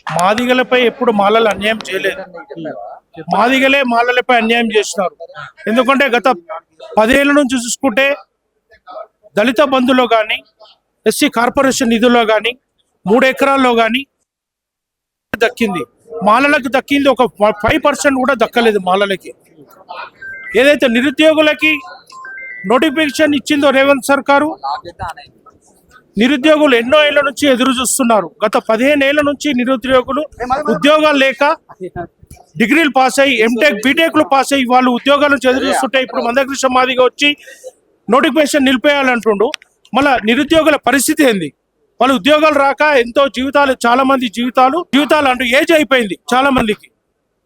మాదిగలపై ఎప్పుడు మాలలు అన్యాయం చేయలేదు. మాదిగలే మాలలపై అన్యాయం చేస్తున్నారు. ఎందుకంటే గత 10 ఏళ్ల నుంచి చూసుకుంటే దళిత బంధులో కానీ, ఎస్సీ కార్పొరేషన్ నిధుల్లో కానీ, 3 ఎకరాల్లో కానీ దక్కింది. మాలలకు దక్కింది ఒక 5% కూడా దక్కలేదు. మాలలకి ఏదైతే నిరుద్యోగులకి నోటిఫికేషన్ ఇచ్చిందో రేవంత్ సర్కారు, నిరుద్యోగులు ఎన్నో ఏళ్ల నుంచి ఎదురు చూస్తున్నారు. గత 15 ఏళ్ల నుంచి నిరుద్యోగులు ఉద్యోగాలు లేక డిగ్రీలు పాస్ అయ్యి ఎంటెక్ బీటెక్లు పాస్ అయ్యి వాళ్ళు ఉద్యోగాల నుంచి ఎదురు చూస్తుంటే ఇప్పుడు మందకృష్ణ మాదిగా వచ్చి నోటిఫికేషన్ నిలిపేయాలంటుండు. మళ్ళా నిరుద్యోగుల పరిస్థితి ఏంది? వాళ్ళు ఉద్యోగాలు రాక ఎంతో జీవితాలు, చాలా మంది జీవితాలు అంటూ ఏజ్ అయిపోయింది చాలా మందికి.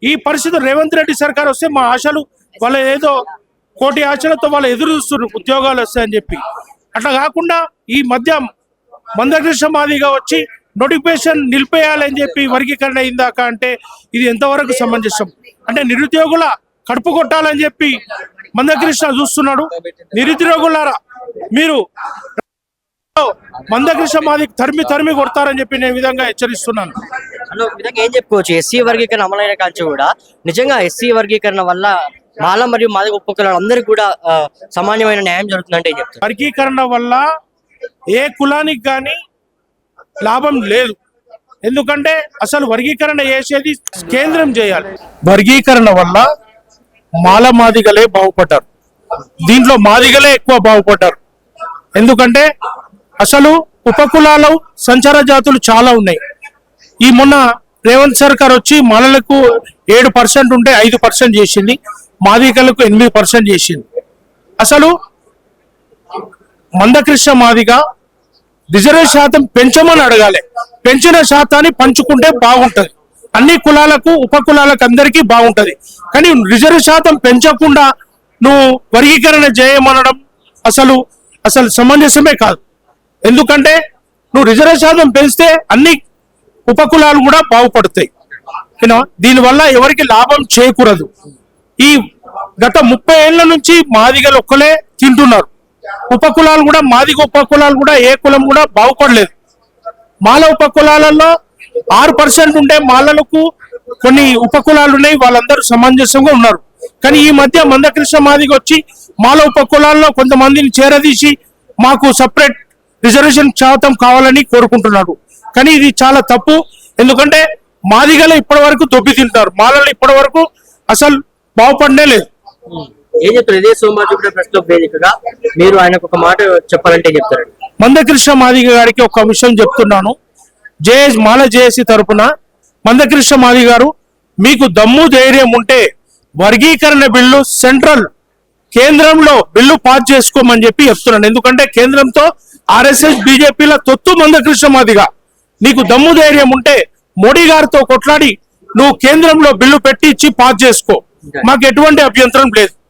ఈ పరిస్థితి రేవంత్ రెడ్డి సర్కార్ వస్తే మా ఆశలు, వాళ్ళ ఏదో కోటి ఆశలతో వాళ్ళు ఎదురు చూస్తున్నారు ఉద్యోగాలు వస్తాయని చెప్పి. అట్లా కాకుండా ఈ మధ్య మందకృష్ణ మాదిగా వచ్చి నోటిఫికేషన్ నిలిపేయాలని చెప్పి వర్గీకరణ అయిందాక అంటే ఇది ఎంతవరకు సమంజసం? అంటే నిరుద్యోగుల కడుపు కొట్టాలని చెప్పి మందకృష్ణ చూస్తున్నాడు. నిరుద్యోగులారా, మీరు మందకృష్ణ మాదికి తరిమి కొడతారని చెప్పి నేను విధంగా హెచ్చరిస్తున్నాను. ఏం చెప్పుకోవచ్చు, ఎస్సీ వర్గీకరణ అమలైన కాల్చి కూడా నిజంగా ఎస్సీ వర్గీకరణ వల్ల మాల మరియు మాదిగ ఉపకులాలు అందరికి కూడా సమానమైన న్యాయం జరుగుతుందంటే ఏం చెప్తారు? వర్గీకరణ వల్ల ఏ కులానికి కానీ లాభం లేదు. ఎందుకంటే అసలు వర్గీకరణ చేసేది కేంద్రం చేయాలి. వర్గీకరణ వల్ల మాల మాదిగలే బాగుపడ్డారు. దీంట్లో మాదిగలే ఎక్కువ బాగుపడ్డారు. ఎందుకంటే అసలు ఉపకులాలు, సంచార జాతులు చాలా ఉన్నాయి. ఈ మొన్న రేవంత్ సర్కార్ వచ్చి మాలలకు 7% ఉంటే 5% చేసింది, మాదిగలకు 8% చేసింది. అసలు మందకృష్ణ మాదిగా రిజర్వేషన్ శాతం పెంచమని అడగాలి. పెంచిన శాతాన్ని పంచుకుంటే బాగుంటది. అన్ని కులాలకు, ఉపకులాలకు అందరికీ బాగుంటది. కానీ రిజర్వ్ శాతం పెంచకుండా నువ్వు వర్గీకరణ చేయమనడం అసలు సమంజసమే కాదు. ఎందుకంటే నువ్వు రిజర్వ్ శాతం పెంచితే అన్ని ఉపకులాలు కూడా బాగుపడతాయి. దీనివల్ల ఎవరికి లాభం చేకూరదు. ఈ గత 30 ఏళ్ల నుంచి మాదిగలు ఒక్కలే తింటున్నారు. ఉపకులాలు కూడా, మాదిగ ఉపకులాలు కూడా ఏ కులం కూడా బాగుపడలేదు. మాల ఉపకులాలలో 6% ఉంటే మాలలకు కొన్ని ఉపకులాలు ఉన్నాయి, వాళ్ళందరూ సమంజసంగా ఉన్నారు. కానీ ఈ మధ్య మందకృష్ణ మాదిగ వచ్చి మాల ఉపకులాల్లో కొంతమందిని చేరదీసి మాకు సపరేట్ రిజర్వేషన్ శాతం కావాలని కోరుకుంటున్నాడు. కానీ ఇది చాలా తప్పు. ఎందుకంటే మాదిగలు ఇప్పటి వరకు దొబ్బి తింటారు, మాలలు ఇప్పటి వరకు అసలు బాగుపడనే లేదు. ఏం చెప్తారు? ఇదే సోమవారం ప్రెస్ క్లబ్ వేదికగా మీరు ఆయనకు ఒక మాట చెప్పాలంటే చెప్తారు. మందకృష్ణ మాదిగ గారికి ఒక విషయం చెప్తున్నాను. మాల జేఏసీ తరపున మందకృష్ణ మాదిగ గారు, మీకు దమ్ము ధైర్యం ఉంటే వర్గీకరణ బిల్లు కేంద్రంలో బిల్లు పాస్ చేసుకోమని చెప్పి చెప్తున్నాను. ఎందుకంటే కేంద్రంతో ఆర్ఎస్ఎస్ బీజేపీల తొత్తు మందకృష్ణ మాదిగ. నీకు దమ్ము ధైర్యం ఉంటే మోడీ గారితో కొట్లాడి నువ్వు కేంద్రంలో బిల్లు పెట్టి ఇచ్చి పాస్ చేసుకో. మాకు ఎటువంటి అభ్యంతరం లేదు.